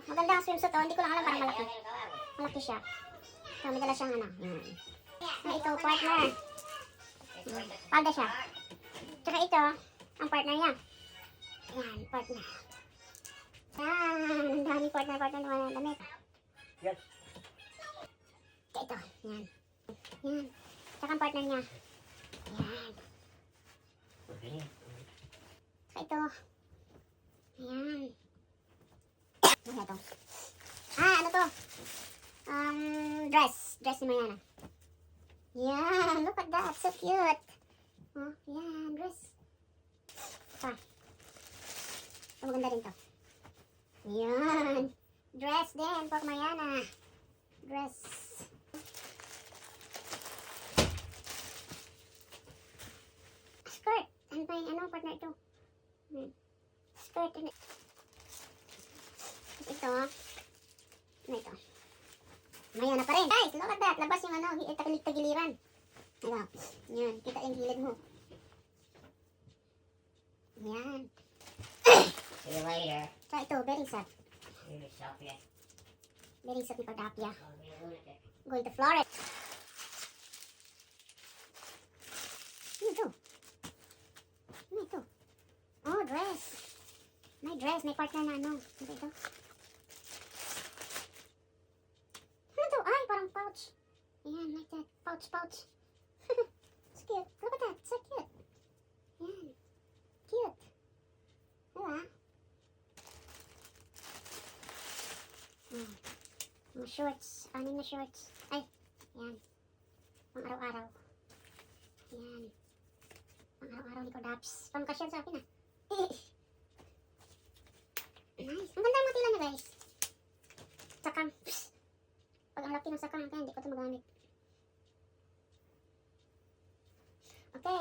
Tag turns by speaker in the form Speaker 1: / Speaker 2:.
Speaker 1: Maganda ang swimsuit, oh. Hindi ko lang alam, parang malaki. Malaki siya. So, may dala siyang ano. Yan. Ito, partner. Palda siya. Tsaka ito, ang partner niya. Yan, partner. Yan, ang dami partner naman ang damit.
Speaker 2: Yes.
Speaker 1: Ito, yan. Yan. Tsaka ang partner niya. Yan. Tsaka ito. Yan. Ano ito? Ano to? Dress. Dress ni Mariana. Yan, look at that. So cute. Oh, yan, dress. Maganda rin to. Yan. Dress din for Mariana. Dress. Skirt. Ano ba yung partner ito? Skirt. Ito. Ano ito? Mariana pa rin. Guys, look at that. Labas yung tagiliran. Ano? Yan. Kita yung gilid mo. Yan.
Speaker 2: See you later.
Speaker 1: So ito, bering set.
Speaker 2: You're Sophia.
Speaker 1: Bering set ni Pagapia.
Speaker 2: I'll be a lunatic.
Speaker 1: Going to Florida. Ano ito? Ano ito? Oh, dress. May dress. May partner na ano. Ano ito? Ano ito? Ay, parang pouch. Ayan, like that. Pouch. It's cute. Look at that. So cute. Ayan. Cute. Diba? Mga shorts. Anim na shorts. Ay, yan. Pang araw-araw. Yan. Pang araw-araw ni Kodaps. Pang kasyal sa akin Nice. Ang ganda ang matila niya, guys. Sakang. Pag ang laki ng sakang, kaya hindi ko ito magamit. Okay.